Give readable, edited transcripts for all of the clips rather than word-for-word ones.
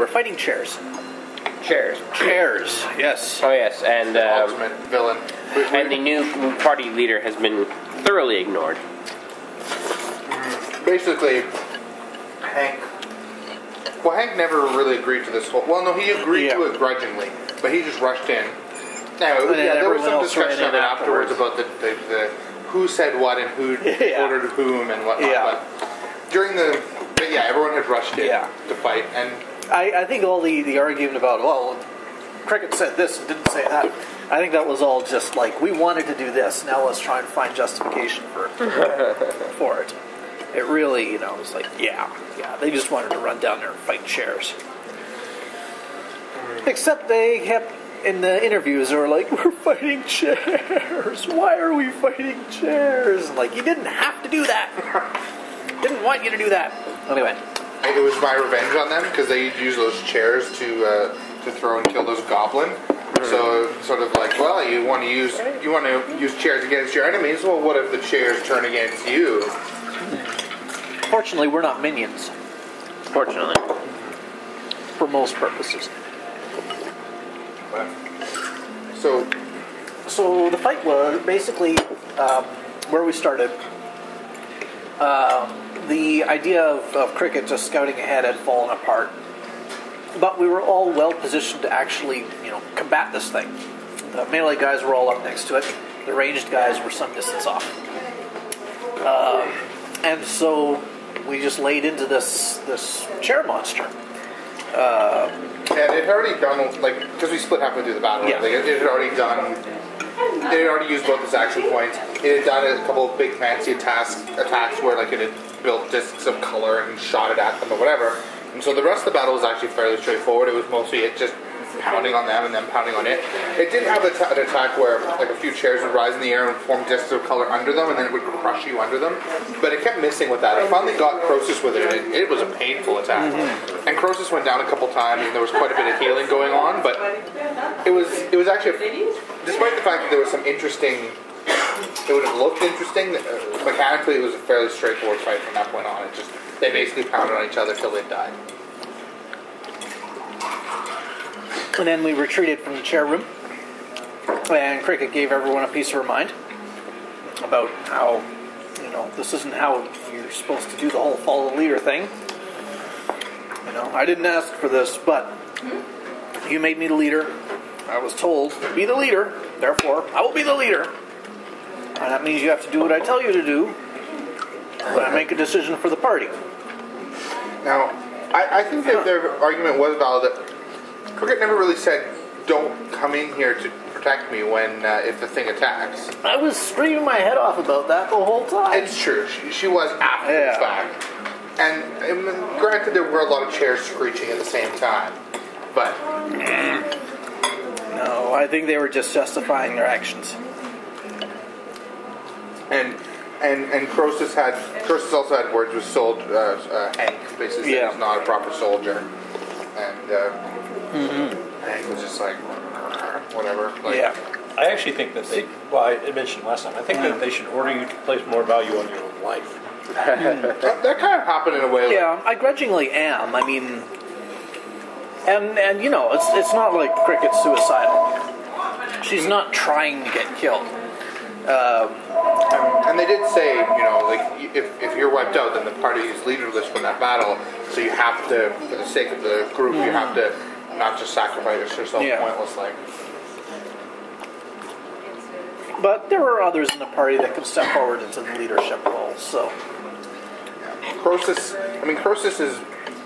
we're fighting chairs. Chairs. Chairs, yes. Oh, yes, and ultimate villain. And the new party leader has been thoroughly ignored. Basically, Hank never really agreed to this whole... Well, no, he agreed to it grudgingly, but he just rushed in. Now, there was some discussion of it afterwards about the who said what and who ordered whom and whatnot. Yeah. But everyone had rushed in to fight, and I think all the argument about, well, Cricket said this and didn't say that, I think that was all just like, we wanted to do this, now let's try and find justification for it. It really, was like, they just wanted to run down there and fight chairs. Except they kept, in the interviews, they were like, we're fighting chairs. Why are we fighting chairs? And like, you didn't have to do that. Didn't want you to do that. Anyway. It was my revenge on them, because they use those chairs to throw and kill those goblins. So, sort of like, well, you want to use chairs against your enemies. Well, what if the chairs turn against you? Fortunately, we're not minions. Fortunately. For most purposes. So the fight was basically where we started. The idea of Cricket just scouting ahead had fallen apart. But we were all well positioned to actually, combat this thing. The melee guys were all up next to it. The ranged guys were some distance off. And so we just laid into this chair monster. And it had already done, because we split halfway through the battle, it had already done... It had already used both its action points. It had done a couple of big fancy attacks where it had built discs of color and shot it at them or whatever. And so the rest of the battle was actually fairly straightforward. It was mostly it just pounding on them and then pounding on it. It did have an attack where a few chairs would rise in the air and form discs of color under them, and then it would crush you under them. But it kept missing with that. I finally got Croesus with it, and it was a painful attack. Mm-hmm. And Croesus went down a couple times, and there was quite a bit of healing going on, but it was actually, despite the fact that there was some interesting, it would have looked interesting, mechanically it was a fairly straightforward fight from that point on. They basically pounded on each other till they died. And then we retreated from the chair room, and Cricket gave everyone a piece of her mind about how, this isn't how you're supposed to do the whole follow the leader thing. I didn't ask for this, but you made me the leader. I was told, be the leader, therefore I will be the leader. And that means you have to do what I tell you to do when I make a decision for the party. Now, I think that their argument was valid that Cricket never really said, don't come in here to protect me when if the thing attacks. I was screaming my head off about that the whole time. It's true. She was after the fact. And granted, there were a lot of chairs screeching at the same time. But... No, I think they were just justifying their actions. And Croesus also had words with Hank, basically saying he's not a proper soldier. And Hank was just like, whatever. I actually think that I mentioned last time, I think that they should order you to place more value on your own life. that kind of happened in a way. Yeah, I grudgingly am. I mean, and it's not like Cricket's suicidal. She's not trying to get killed. And they did say, if you're wiped out, then the party is leaderless from that battle. So you have to, for the sake of the group, you have to not just sacrifice yourself pointlessly. But there are others in the party that can step forward into the leadership role. So, Croesus is.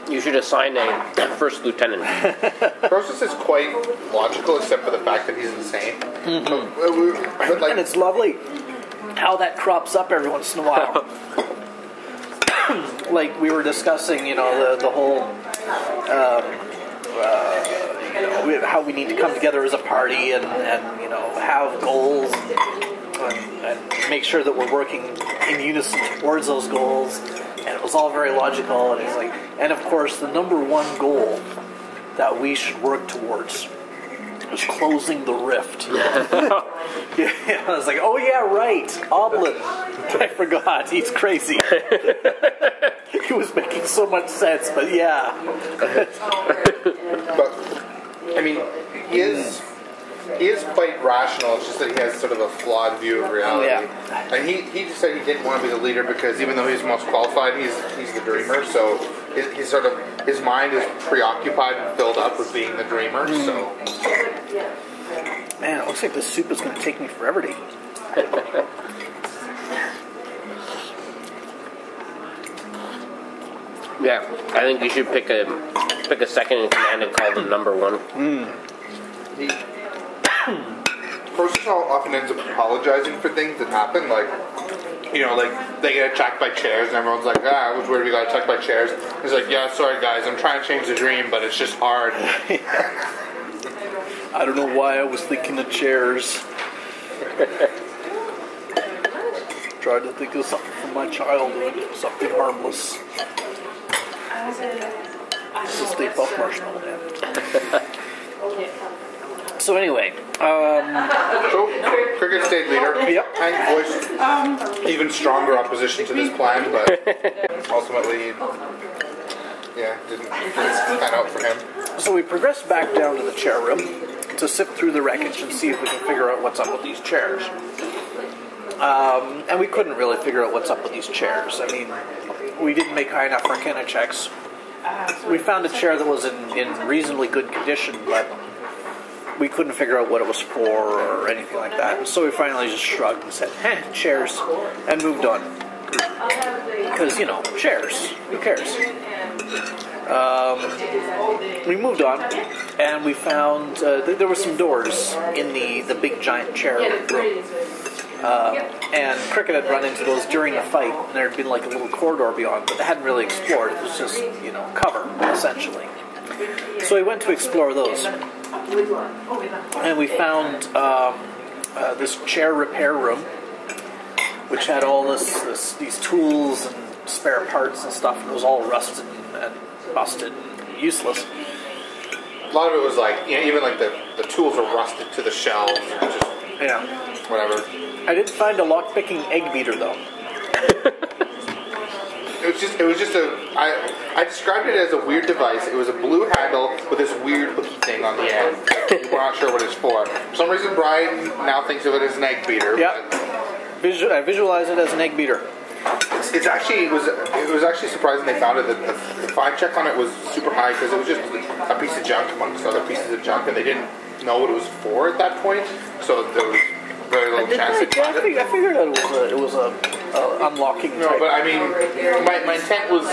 You should assign a first lieutenant. Croesus is quite logical, except for the fact that he's insane. Mm-hmm. And it's lovely how that crops up every once in a while. Like we were discussing, the whole, how we need to come together as a party and have goals and make sure that we're working in unison towards those goals. And it was all very logical, and it's like, and of course, the number one goal that we should work towards is closing the rift. I was like, oh yeah, right, Oblin. I forgot, he's crazy. He was making so much sense, but yeah. mean, he is quite rational. It's just that he has sort of a flawed view of reality. Yeah. And he just said he didn't want to be the leader because even though he's most qualified, he's the dreamer. So his mind is preoccupied and filled up with being the dreamer. So, man, it looks like this soup is going to take me forever to eat. Yeah, I think you should pick a second in command and call them number one. Personnel often ends up apologizing for things that happen, like, you know, like they get attacked by chairs and everyone's like, it was weird we got attacked by chairs. He's like, yeah, sorry guys, I'm trying to change the dream, but it's just hard. I don't know why I was thinking of chairs. Tried to think of something from my childhood, something harmless. This is Stay Puft Marshmallow Man. So anyway, So, Cricket stayed leader. Yep. Hank voiced even stronger opposition to this plan, but ultimately, didn't pan out for him. so we progressed back down to the chair room to sift through the wreckage and see if we can figure out what's up with these chairs. And we couldn't really figure out what's up with these chairs. I mean, we didn't make high enough Arcana checks. We found a chair that was in reasonably good condition, but we couldn't figure out what it was for or anything like that. So we finally just shrugged and said, chairs, and moved on. Because, you know, chairs. Who cares? We moved on, and we found there were some doors in the big giant chair room. And Cricket had run into those during the fight, and there had been like a little corridor beyond, but they hadn't really explored. It was just, you know, cover, essentially. So we went to explore those. And we found this chair repair room, which had all these tools and spare parts and stuff, and it was all rusted and busted and useless. A lot of it was like, you know, even like the tools were rusted to the shelves, just whatever. I did find a lock-picking egg beater, though. It was just I described it as a weird device. It was a blue handle with this weird hooky thing on the end. We're not sure what it's for. For some reason, Brian now thinks of it as an egg beater. Yeah. I visualize it as an egg beater. It was actually surprising they found it. The find check on it was super high because it was just a piece of junk amongst other pieces of junk, and they didn't know what it was for at that point. So there was very little chance they found it. I figured it was a unlocking. No, type. but I mean, my intent was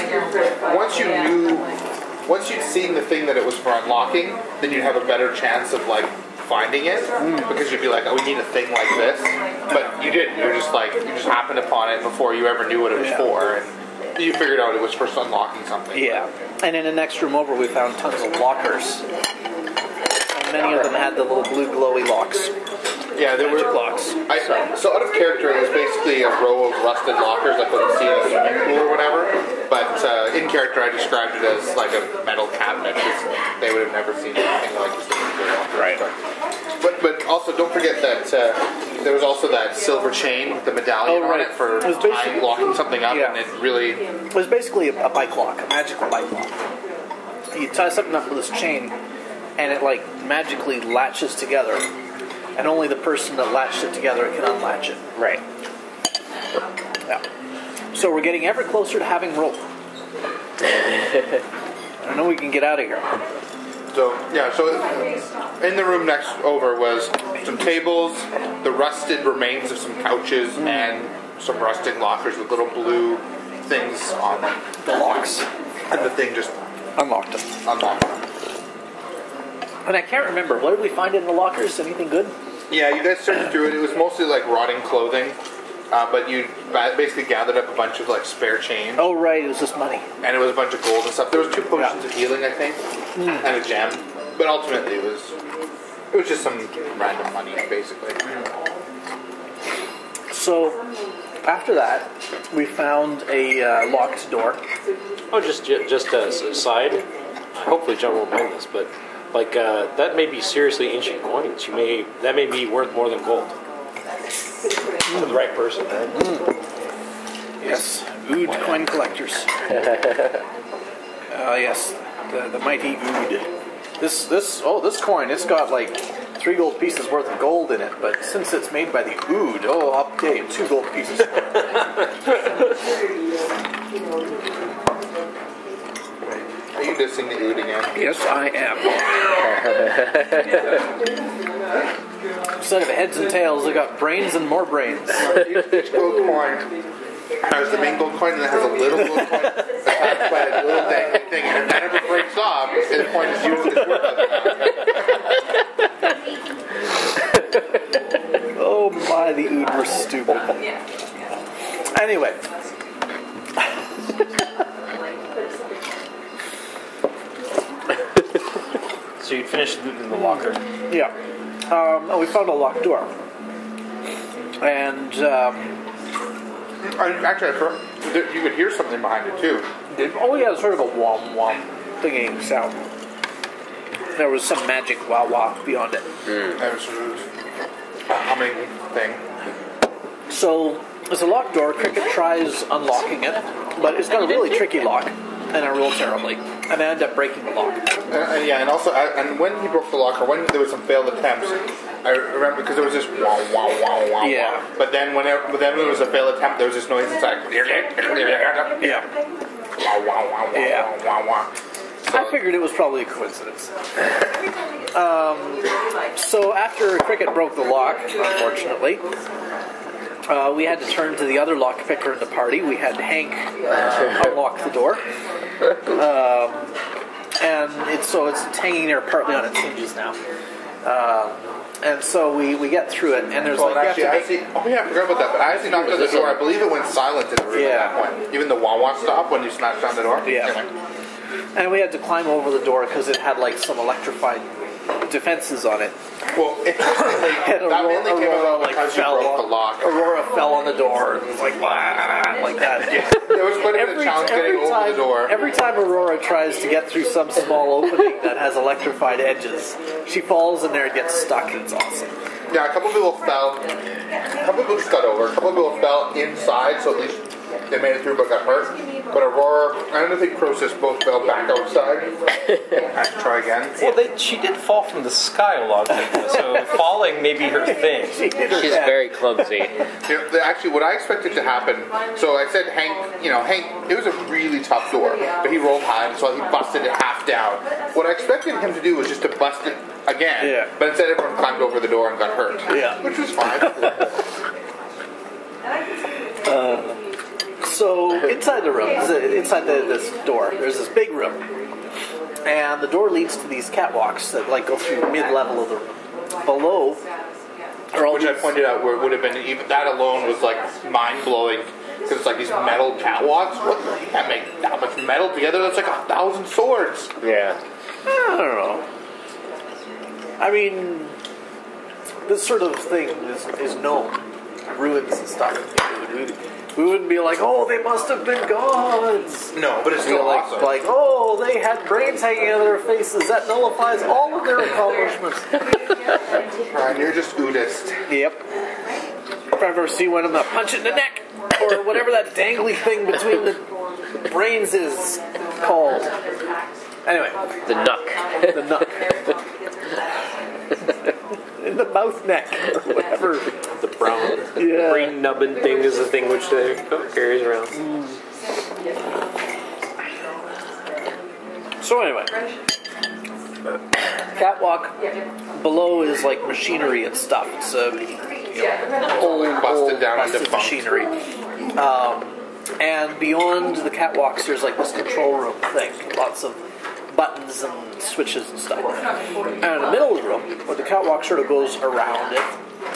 once you'd seen the thing that it was for unlocking, then you'd have a better chance of like finding it because you'd be like, we need a thing like this. But you didn't. You just happened upon it before you ever knew what it was for, and you figured out it was for unlocking something. Yeah, and in the next room over, we found tons of lockers. And many of them had the little blue glowy locks. Yeah, there were locks. So out of character, it was basically a row of rusted lockers, like what you see in a swimming pool or whatever. But in character, I described it as like a metal cabinet. They would have never seen anything like a swimming pool locker. Right. But also, don't forget that there was also that silver chain with the medallion on it for locking something up, and it really... It was basically a bike lock, a magical bike lock. You tie something up with this chain, and it like magically latches together. And only the person that latched it together can unlatch it. Right. Yeah. So we're getting ever closer to having rope. I know we can get out of here. So in the room next over was some tables, the rusted remains of some couches, and some rusted lockers with little blue things on them. The locks. And the thing just unlocked them. And I can't remember. What did we find in the lockers? Anything good? Yeah, you guys searched through it. It was mostly like rotting clothing, but you basically gathered up a bunch of like spare change. Oh, right. It was just money. And it was a bunch of gold and stuff. There was 2 potions of healing, I think, and a gem. But ultimately, it was just some random money, basically. So after that, we found a locked door. Oh, just aside. Hopefully, John won't mind this, but. Like, that may be seriously ancient coins. That may be worth more than gold. To the right person, right? Yes, Ood coin collectors. Yes, the mighty Ood. This coin, it's got like 3 gold pieces worth of gold in it, but since it's made by the ood, I'll pay 2 gold pieces. Are you dissing the ood again? Yes, I am. Instead of heads and tails, I got brains and more brains. Each gold coin has the main gold coin, and it has a little gold coin attached by a little dangling thing, and if that ever breaks off, the coin is used as worth. Oh my, the ood were stupid. Anyway. So you'd finish in the locker. Yeah. We found a locked door. And, Actually, you could hear something behind it, too. yeah, sort of a wom-wom thingy sound. There was some magic wah-wah beyond it. That was a humming thing. So, it's a locked door. Cricket tries unlocking it, but it's got a really tricky lock, and I roll terribly. And I end up breaking the lock. And also, and when he broke the lock, or when there was some failed attempts, I remember because there was this wah wah wah wah. Yeah. Wah. But then when it was a failed attempt, there was this noise inside. Yeah. Wah wah wah wah Yeah. wah wah wah. I figured it was probably a coincidence. So after Cricket broke the lock, unfortunately, we had to turn to the other lockpicker in the party. We had Hank unlock the door. And it's hanging there partly on its hinges now. And so we get through it, and there's I forgot about that. But I actually knocked on the door. I believe it went silent in the room at that point. Even the wah wah stopped when you smashed on the door. Yeah. And we had to climb over the door because it had like some electrified defenses on it. Well, that mainly came about because you broke the lock. Aurora fell on the door and was like, "Wah," like that. Yeah. There was quite a bit of challenge getting over the door. Every time Aurora tries to get through some small opening that has electrified edges, she falls in there and gets stuck, and it's awesome. Yeah, a couple people fell. A couple people just got over. A couple people fell inside, so at least they made it through but got hurt. But Aurora, I don't think Process both fell back outside. I have to try again. Well, she did fall from the sky a lot, so falling may be her thing. She's very clumsy. Actually, what I expected to happen, so I said Hank, it was a really tough door, but he rolled high, so he busted it half down. What I expected him to do was just to bust it again, but instead everyone climbed over the door and got hurt, which was fine. So inside the room, inside this door, there's this big room, and the door leads to these catwalks that like go through mid-level of the room. Below are all which I pointed out where it would have been even that alone was like mind-blowing because it's like these metal catwalks. What? You can't make that much metal together. That's like 1,000 swords. Yeah. I don't know. I mean, this sort of thing is known. Ruins and stuff. We wouldn't be like, oh, they must have been gods. No, but it's still awesome. Like, oh, they had brains hanging out of their faces. That nullifies all of their accomplishments. Ryan, you're just Buddhist. Yep. If I ever see one of them, punch it in the neck. Or whatever that dangly thing between the brains is called. Anyway. The nuck. The nuck. In the mouth neck. Or whatever. The brown brain nubbin thing is the thing which they carries around. So anyway, catwalk below is like machinery and stuff. It's old busted machinery. And beyond the catwalks, there's like this control room thing. Lots of buttons and switches and stuff. And in the middle of the room, where the catwalk sort of goes around it,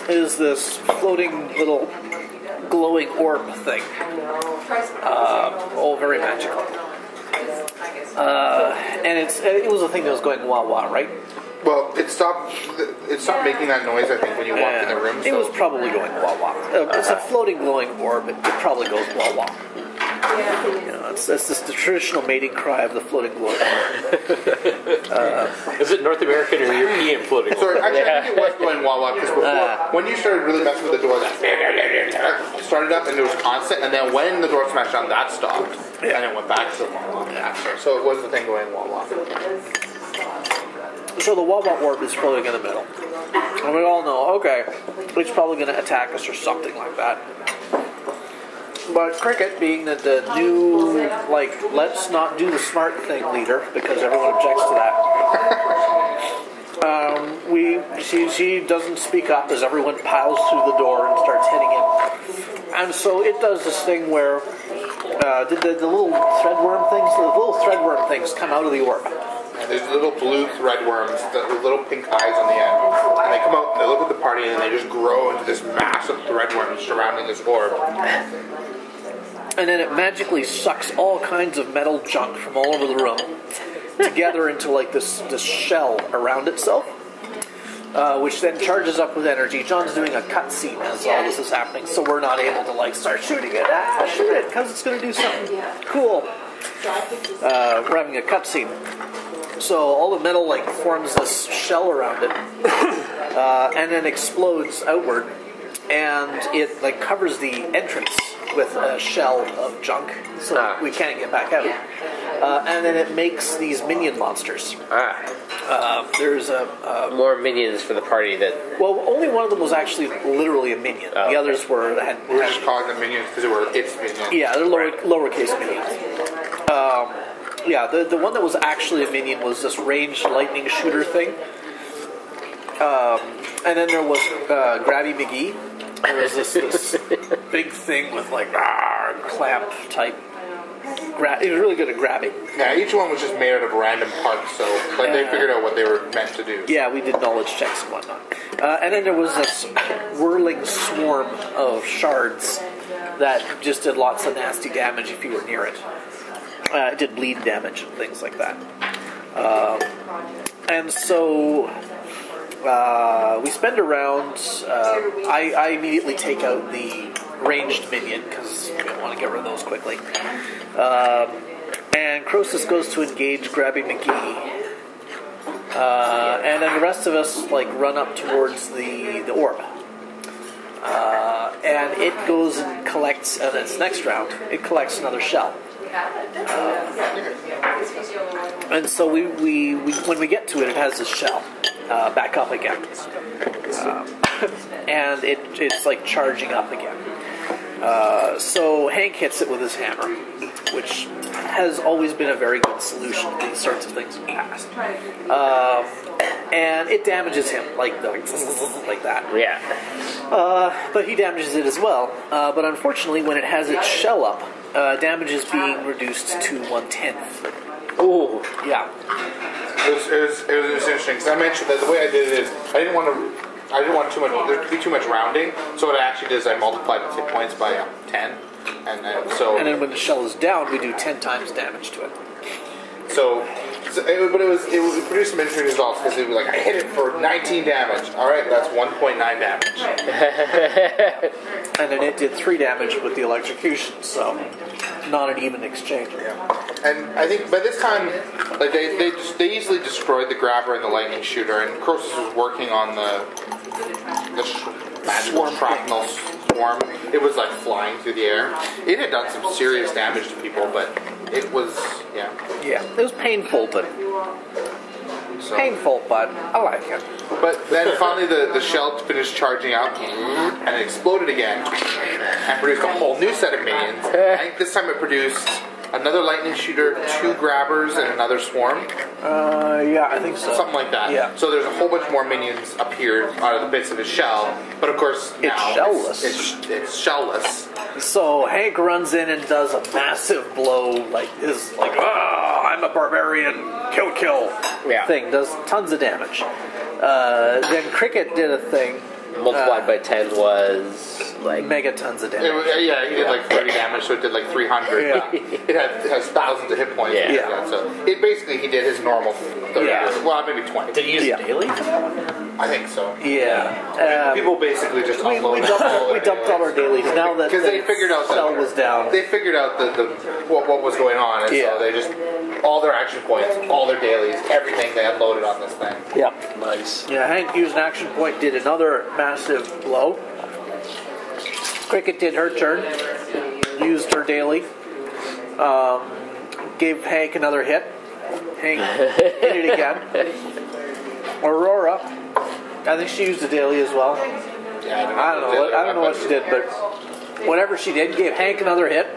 is this floating little glowing orb thing. Very magical. And it was a thing that was going wah wah, right? Well, it stopped making that noise, I think, when you walked in the room. It was probably going wah wah. It's a floating glowing orb. It probably goes wah wah. It's just the traditional mating cry of the floating glowing orb. Is it North American or European floating orb? Sorry, actually, I think it was going wah wah because before, when you started really messing with the door, that started up and it was constant, and then when the door smashed down, that stopped, and it went back to wah wah after. So it was the thing going wah wah. So the Wawa orb is floating in the middle. And we all know, okay, it's probably going to attack us or something like that. But Cricket, being the new, let's not do the smart thing leader, because everyone objects to that, she doesn't speak up as everyone piles through the door and starts hitting him. And so it does this thing where the little threadworm things come out of the orb. There's little blue threadworms with little pink eyes on the end. And they come out, they look at the party, and they just grow into this mass of threadworms surrounding this orb. And then it magically sucks all kinds of metal junk from all over the room together into this shell around itself, which then charges up with energy. John's doing a cutscene as all this is happening, so we're not able to start shooting it. Shoot it, because it's going to do something cool. We're having a cutscene. So all the metal forms this shell around it, and then explodes outward, and it covers the entrance with a shell of junk, so we can't get back out. And then it makes these minion monsters. There's more minions for the party that. Well, only one of them was actually literally a minion. The others were. We're just calling them minions because they were its minions. Yeah, they're lowercase minions. The one that was actually a minion was this ranged lightning shooter thing. And then there was Grabby McGee. There was this big thing with clamp type. He was really good at grabbing. Yeah, each one was just made out of random parts, so they figured out what they were meant to do. Yeah, we did knowledge checks and whatnot. And then there was this whirling swarm of shards that just did lots of nasty damage if you were near it. It did bleed damage and things like that. And so we spend around. I immediately take out the ranged minion because we want to get rid of those quickly. And Croesus goes to engage Grabby McGee. And then the rest of us run up towards the orb. And it goes and collects, in its next round, it collects another shell. And so we when we get to it, it has this shell back up again, and it's charging up again. So Hank hits it with his hammer, which has always been a very good solution to these sorts of things in the past. And it damages him like that. Yeah. But he damages it as well. But unfortunately, when it has its shell up, damage is being reduced to 1/10. Oh, yeah. It was interesting because I mentioned that the way I did it is I didn't want too much. There to be too much rounding. So what I actually did is I multiplied its hit points by 10, and then when the shell is down, we do 10 times damage to it. It produced some interesting results because it was I hit it for 19 damage. All right, that's 1.9 damage. And then it did 3 damage with the electrocution, so not an even exchange. Yeah. And I think by this time, they easily destroyed the grabber and the lightning shooter, and Croesus was working on the magical shrapnel swarm. It was flying through the air. It had done some serious damage to people, but it was Yeah, it was painful, but I like it. But then finally the shell finished charging up, and it exploded again, and produced a whole new set of minions. I think this time it produced another lightning shooter, 2 grabbers, and another swarm. Yeah, I think so. Something like that. Yeah. So there's a whole bunch more minions appeared out of the bits of his shell, but of course now shellless. It's shellless. So Hank runs in and does a massive blow, I'm a barbarian, kill thing. Does tons of damage. Then Cricket did a thing. Multiplied by 10 was megatons of damage. He did 30 damage, so it did 300. Yeah. It has thousands of hit points. Yeah. So he did his normal 30. Yeah. Well, maybe 20. Did he use it daily for that one? I think so. Yeah. People basically just we dumped all our dailies now that because they figured out cell was down. They figured out what was going on, and so they just all their action points, all their dailies, everything they unloaded on this thing. Yep. Nice. Yeah, Hank used an action point, did another massive blow. Cricket did her turn, used her daily, gave Hank another hit. Hank hit it again. Aurora, I think she used a daily as well. Yeah, I don't know what she did, but whatever she did gave Hank another hit.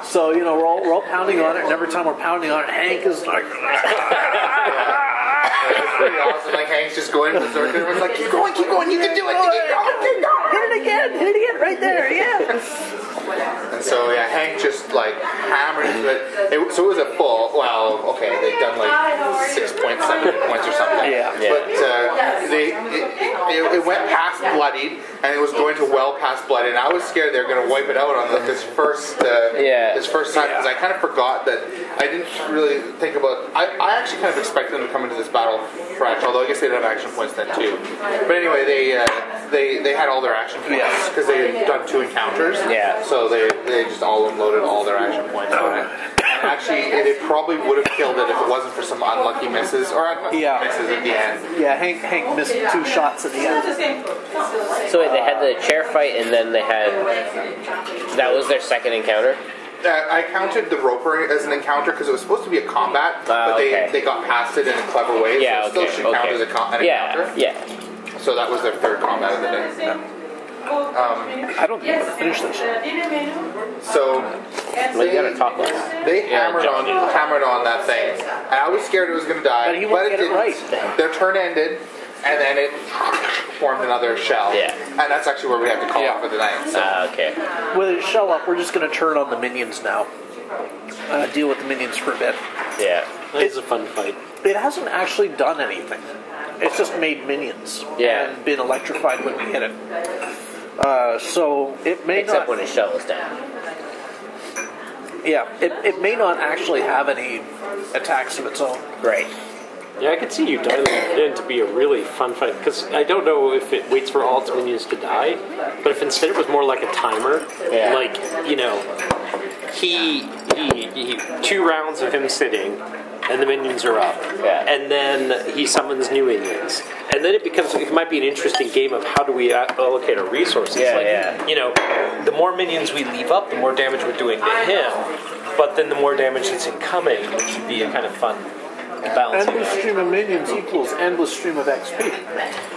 So, you know, we're all pounding on it, and every time we're pounding on it, Hank is like... It's pretty awesome. Like, Hank's just going berserk, and everyone's like, keep going, you can do it, keep going. Hit it again, right there, yeah. And so, yeah, Hank just, like, hammered into it. So it was a full, well, okay, they'd done, like, 6.7 points or something. Yeah. But it went past bloodied, and it was going to well past bloodied, and I was scared they were going to wipe it out on this first time, because I kind of forgot that I didn't really think about... I actually kind of expected them to come into this battle for action, although I guess they'd have action points then, too. But anyway, they had all their action points, because they had done 2 encounters. Yeah. So they just all unloaded all their action points on it. And actually, it probably would have killed it if it wasn't for some unlucky misses, or misses at the end. Yeah, Hank missed 2 shots at the end. So wait, they had the chair fight, and then they had... That was their second encounter? I counted the roper as an encounter because it was supposed to be a combat, but they got past it in a clever way, so it still should count as an encounter. Yeah. So that was their third combat of the day. I don't think I'm going to finish this. So Well, you gotta talk about it. they hammered on that thing, and I was scared it was going to die, But he won't get it didn't. right. Their turn ended, and then it formed another shell. Yeah. And that's actually where we have to call it for the night. So. Okay. With it shell up, we're just going to turn on the minions now. Deal with the minions for a bit. Yeah. It's a fun fight. It hasn't actually done anything. It's just made minions. Yeah. And been electrified when we hit it. So it may Except not... when his shell is down. Yeah, it may not actually have any attacks of its own. Right. Yeah, I could see you dialing it in to be a really fun fight, because I don't know if it waits for all its minions to die, but if instead it was more like a timer, like, you know, he 2 rounds of him sitting, and the minions are up, and then he summons new minions, and then it might be an interesting game of how do we allocate our resources. You know, the more minions we leave up, the more damage we're doing to him, but then the more damage that's incoming, which should be a kind of fun balance. Endless stream of minions equals endless stream of XP.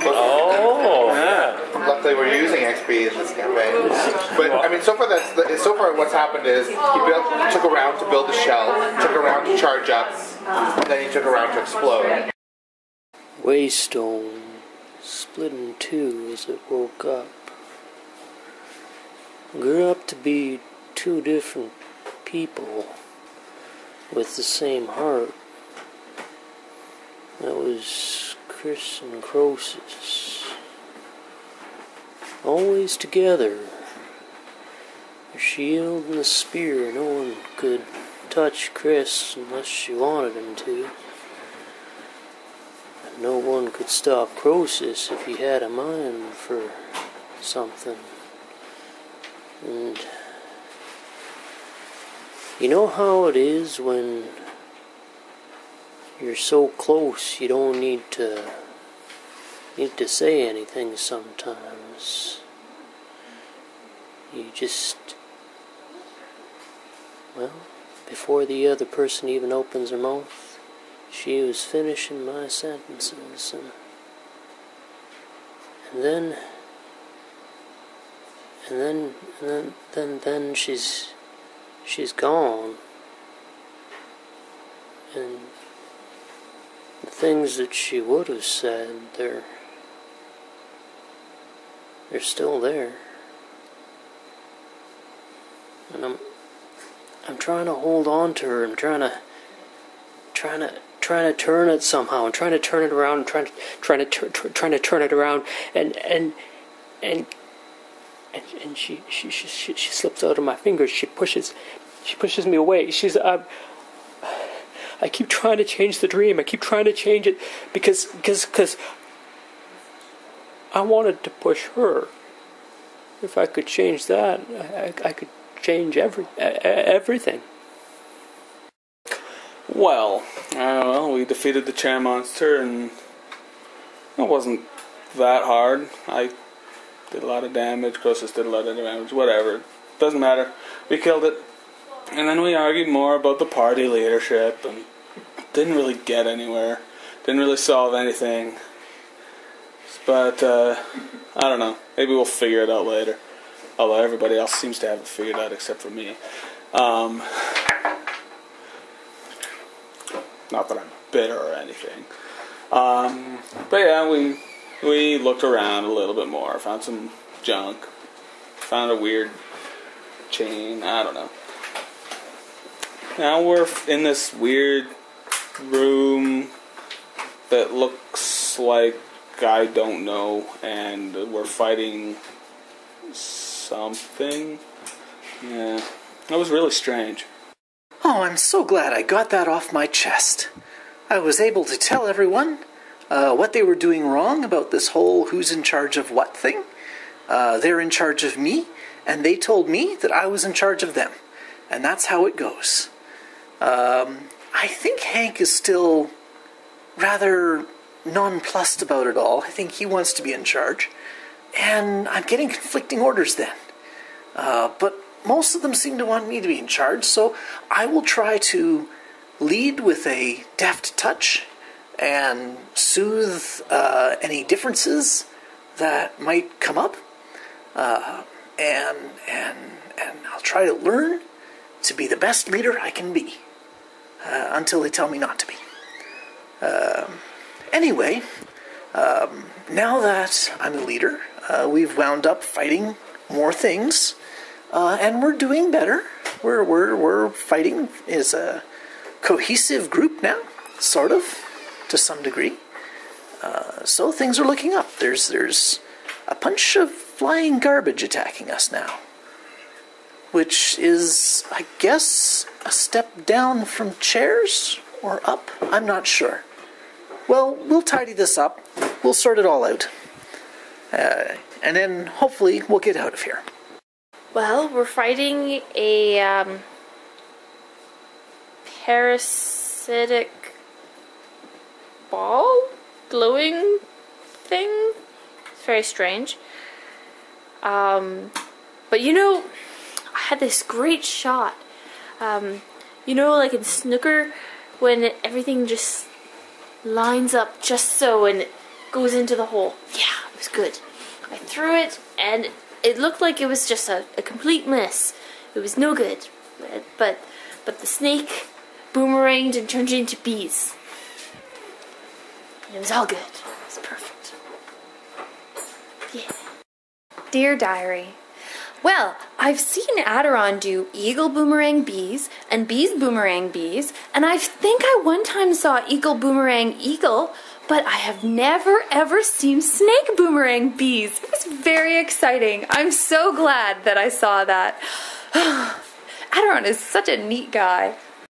Oh, yeah. Luckily, we're using XP in this campaign. But I mean, so far what's happened is he took a round to build the shell, took a round to charge up, and then he took a round to explode. Waystone split in 2 as it woke up. Grew up to be 2 different people with the same heart. That was Chris and Croesus. Always together. The shield and the spear. No one could touch Chris unless she wanted him to. And no one could stop Croesus if he had a mind for something. And you know how it is when you're so close you don't need to say anything sometimes. You just, well, before the other person even opens her mouth, she was finishing my sentences, and then she's gone, and the things that she would have said, they're still there. And I'm trying to hold on to her. I'm trying to turn it somehow. I'm trying to turn it around. I'm trying to turn it around. And she slips out of my fingers. She pushes me away. I keep trying to change the dream. I keep trying to change it because I wanted to push her. If I could change that, I could change everything. Well, we defeated the chair monster, and it wasn't that hard. I did a lot of damage. Croesus did a lot of damage. Whatever, doesn't matter. We killed it. And then we argued more about the party leadership and didn't really get anywhere. Didn't really solve anything. But, I don't know. Maybe we'll figure it out later. Although everybody else seems to have it figured out except for me. Not that I'm bitter or anything. But yeah, we looked around a little bit more. Found some junk. Found a weird chain. I don't know. Now we're in this weird room that looks like I don't know, and we're fighting something. Yeah, that was really strange. Oh, I'm so glad I got that off my chest. I was able to tell everyone what they were doing wrong about this whole who's in charge of what thing. They're in charge of me, and they told me that I was in charge of them. And that's how it goes. I think Hank is still rather nonplussed about it all. I think he wants to be in charge. And I'm getting conflicting orders then. But most of them seem to want me to be in charge, so I will try to lead with a deft touch and soothe any differences that might come up. And I'll try to learn to be the best leader I can be until they tell me not to be. Anyway, now that I'm a leader, we've wound up fighting more things, and we're doing better. We're fighting as a cohesive group now, sort of, to some degree. So things are looking up. There's a bunch of flying garbage attacking us now, which is, I guess, a step down from chairs or up. I'm not sure. Well, we'll tidy this up. We'll sort it all out. And then, hopefully, we'll get out of here. Well, we're fighting a parasitic ball? Glowing thing? It's very strange. But you know, I had this great shot. You know, like in snooker, when everything just lines up just so and it goes into the hole. Yeah, it was good. I threw it and it looked like it was just a complete miss. It was no good. But the snake boomeranged and turned into bees. And it was all good. It was perfect. Yeah. Dear Diary, well, I've seen Aderon do eagle boomerang bees and bees boomerang bees, and I think I one time saw eagle boomerang eagle, but I have never ever seen snake boomerang bees. It was very exciting. I'm so glad that I saw that. Aderon is such a neat guy.